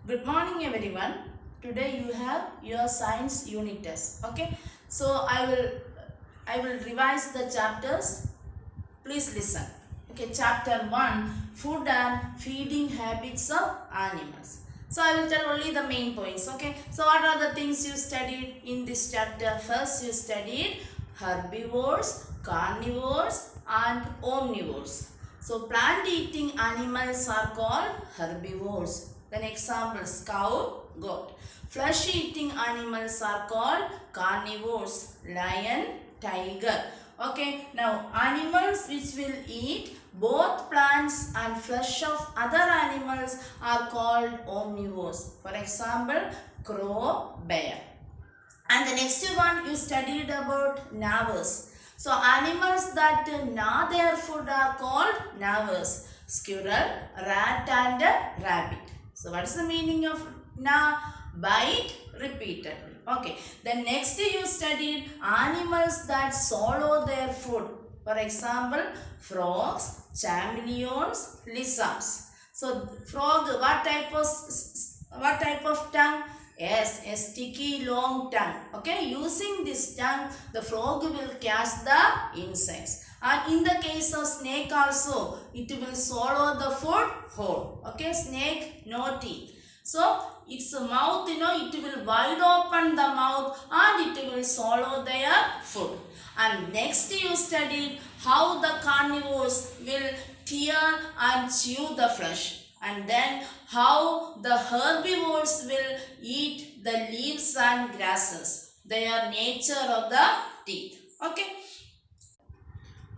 Good morning everyone. Today you have your science unit test. Okay. So I will revise the chapters. Please listen. Okay, chapter 1, food and feeding habits of animals. So I will tell only the main points. Okay. So what are the things you studied in this chapter? First you studied herbivores, carnivores and omnivores. So plant eating animals are called herbivores. Then examples: cow, goat. Flesh eating animals are called carnivores: lion, tiger. Okay, now animals which will eat both plants and flesh of other animals are called omnivores. For example, crow, bear. And the next one you studied about gnawers. So animals that gnaw their food are called gnawers: squirrel, rat and rabbit. So what is the meaning of gnaw? Bite repeatedly. Okay. Then next you studied animals that swallow their food. For example, frogs, chameleons, lizards. So frog, what type of tongue? Yes, a sticky long tongue. Okay, using this tongue, the frog will catch the insects. And in the case of snake also, it will swallow the food whole. Okay, snake no teeth. So its mouth, it will wide open the mouth and it will swallow their food. And next you studied how the carnivores will tear and chew the flesh. And then how the herbivores will eat the leaves and grasses. Their nature of the teeth. Okay.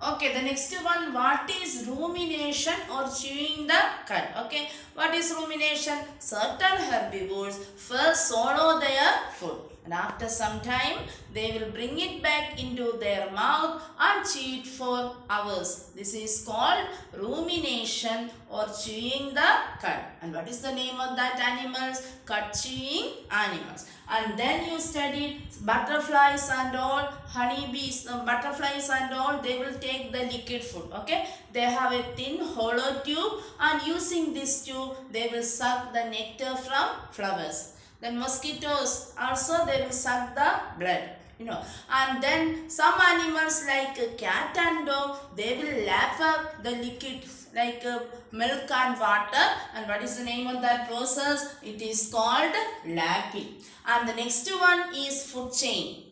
Okay, the next one, what is rumination or chewing the cud? Okay, what is rumination? Certain herbivores first swallow their food and after some time they will bring it back into their mouth and chew it for hours. This is called rumination or chewing the cud. And what is the name of that animals? Cud chewing animals. And then you studied butterflies and all, honeybees, butterflies and all, they will take the liquid food. Okay, they have a thin hollow tube and using this tube they will suck the nectar from flowers. Then mosquitoes also, they will suck the blood. And then some animals like cat and dog, they will lap up the liquid like milk and water. And what is the name of that process? It is called lapping. And the next one is food chain.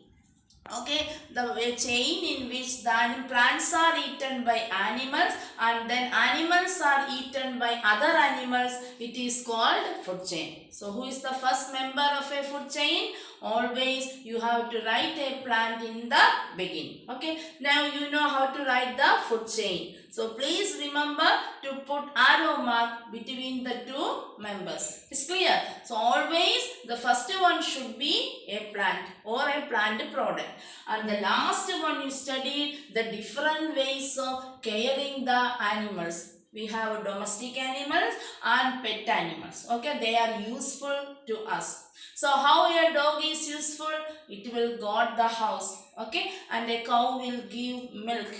Okay, the chain in which the plants are eaten by animals and then animals are eaten by other animals, it is called food chain. So who is the first member of a food chain? Always you have to write a plant in the beginning. Okay, now you know how to write the food chain. So please remember to put arrow mark between the two members. It's clear? So always the first one should be a plant or a plant product. And the last one you studied the different ways of caring the animals. We have domestic animals and pet animals. Okay, they are useful to us. So how a dog is useful? It will guard the house. Okay, and a cow will give milk.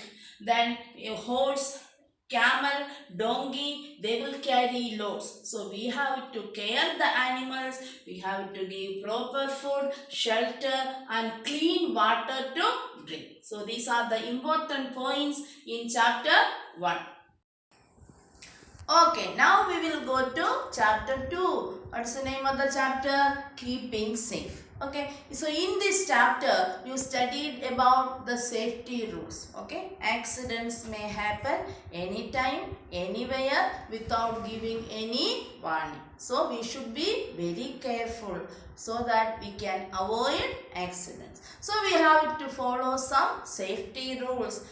Then a horse, camel, donkey, they will carry loads. So we have to care the animals. We have to give proper food, shelter and clean water to drink. So these are the important points in chapter 1. Okay, now we will go to chapter 2. What's the name of the chapter? Keeping safe. Okay, so in this chapter you studied about the safety rules. Okay, accidents may happen anytime, anywhere without giving any warning. So we should be very careful so that we can avoid accidents. So we have to follow some safety rules.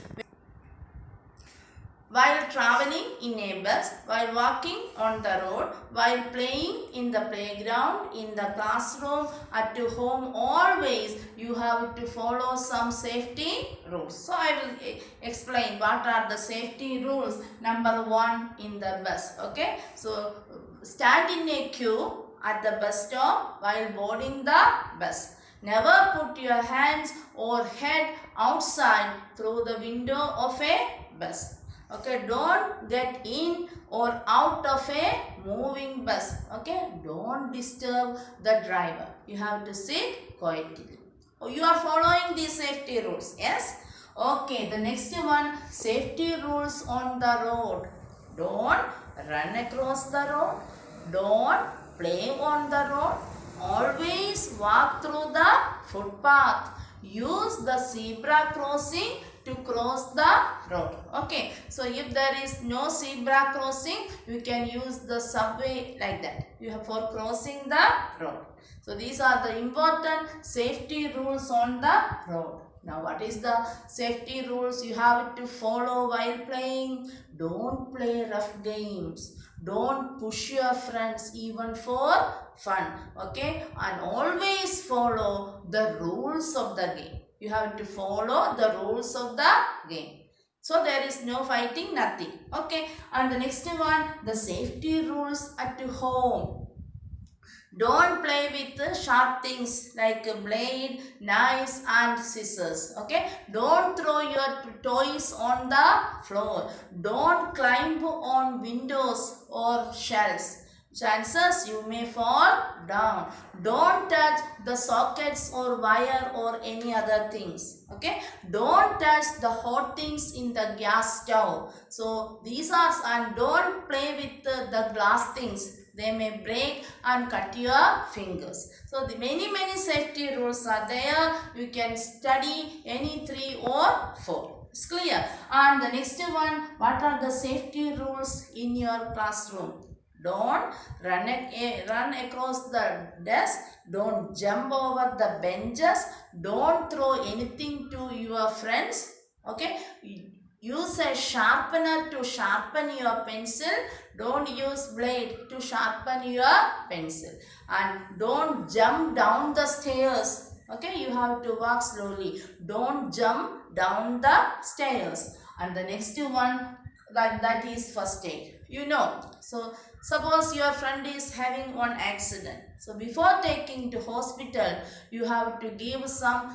While traveling in a bus, while walking on the road, while playing in the playground, in the classroom, at home, always you have to follow some safety rules. So I will explain what are the safety rules. Number 1 in the bus. Okay, so stand in a queue at the bus stop while boarding the bus. Never put your hands or head outside through the window of a bus. Okay, don't get in or out of a moving bus. Okay, don't disturb the driver. You have to sit quietly. Oh, you are following these safety rules. Yes. Okay, the next one, safety rules on the road. Don't run across the road. Don't play on the road. Always walk through the footpath. Use the zebra crossing to cross the road. Okay, so if there is no zebra crossing, you can use the subway like that. You have for crossing the road. So these are the important safety rules on the road. Now what is the safety rules you have to follow while playing? Don't play rough games. Don't push your friends even for fun. Okay, and always follow the rules of the game. You have to follow the rules of the game. So there is no fighting, nothing. Okay, and the next one, the safety rules at home. Don't play with sharp things like blade, knives and scissors. Okay. Don't throw your toys on the floor. Don't climb on windows or shelves. Chances you may fall down. Don't touch the sockets or wire or any other things. Okay. Don't touch the hot things in the gas stove. So these are, and don't play with the glass things. They may break and cut your fingers. So the many safety rules are there. You can study any 3 or 4. It's clear. And the next one, what are the safety rules in your classroom? Don't run across the desk. Don't jump over the benches. Don't throw anything to your friends. Okay. Use a sharpener to sharpen your pencil. Don't use blade to sharpen your pencil. And don't jump down the stairs. Okay, you have to walk slowly. Don't jump down the stairs. And the next one, that is first aid. You know, so suppose your friend is having one accident. So before taking to hospital, you have to give some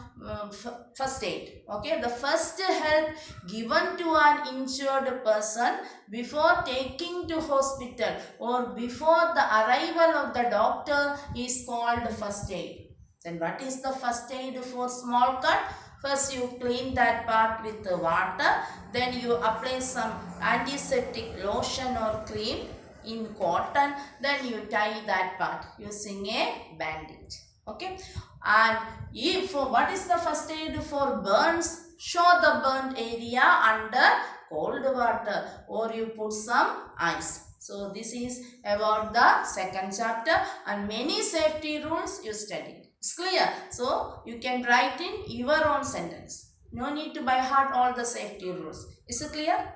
first aid. Okay, the first help given to an injured person before taking to hospital or before the arrival of the doctor is called first aid. Then what is the first aid for small cut? First you clean that part with the water, then you apply some antiseptic lotion or cream in cotton, then you tie that part using a bandage. Okay, and if what is the first aid for burns? Show the burnt area under cold water or you put some ice. So this is about the second chapter and many safety rules you studied. It's clear. So you can write in your own sentence. No need to by heart all the safety rules. Is it clear?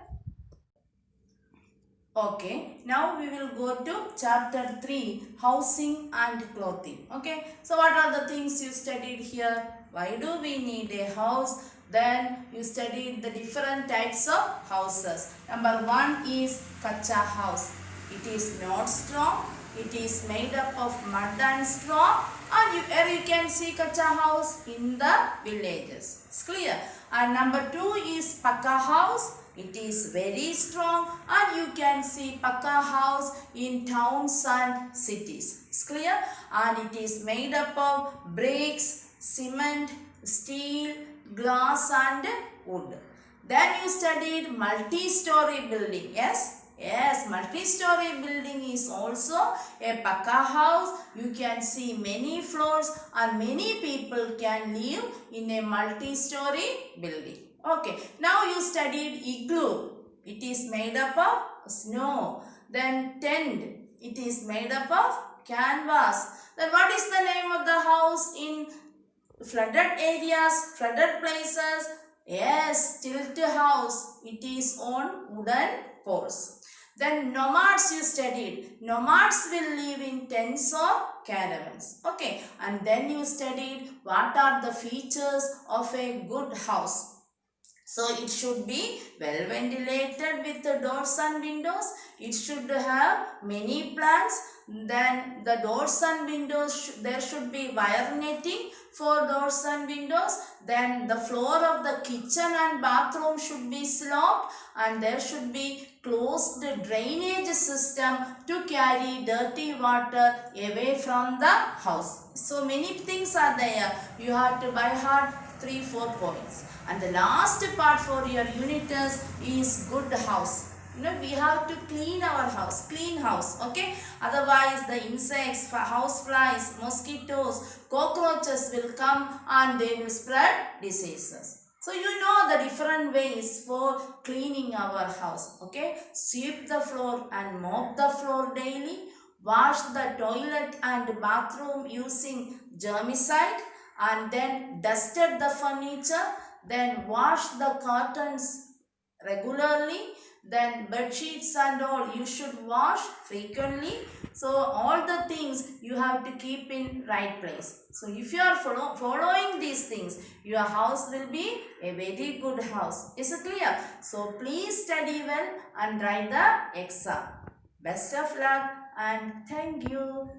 Okay, now we will go to chapter 3, housing and clothing. Okay, so what are the things you studied here? Why do we need a house? Then you studied the different types of houses. Number 1 is kacha house. It is not strong. It is made up of mud and straw. And you can see kacha house in the villages. It's clear. And number 2 is pakka house. It is very strong and you can see pakka house in towns and cities. It's clear. And it is made up of bricks, cement, steel, glass and wood. Then you studied multi-story building. Yes. Yes, multi-story building is also a pakka house. You can see many floors and many people can live in a multi-story building. Okay, now you studied igloo. It is made up of snow. Then tent. It is made up of canvas. Then what is the name of the house in flooded areas, flooded places? Yes, tilt house. It is on wooden poles. Then nomads you studied. Nomads will live in tents or caravans. Okay, and then you studied what are the features of a good house. So it should be well ventilated with the doors and windows. It should have many plants. Then the doors and windows, there should be wire netting for doors and windows. Then the floor of the kitchen and bathroom should be sloped, and there should be closed drainage system to carry dirty water away from the house. So many things are there. You have to by heart 3-4 points. And the last part for your unit is good house. We have to clean our house, clean house, okay? Otherwise, the insects, house flies, mosquitoes, cockroaches will come and they will spread diseases. So, you know the different ways for cleaning our house, okay? Sweep the floor and mop the floor daily. Wash the toilet and bathroom using germicide, and then dusted the furniture. Then wash the curtains regularly. Then bed sheets and all you should wash frequently. So all the things you have to keep in right place. So if you are following these things, your house will be a very good house. Is it clear? So please study well and write the exam. Best of luck and thank you.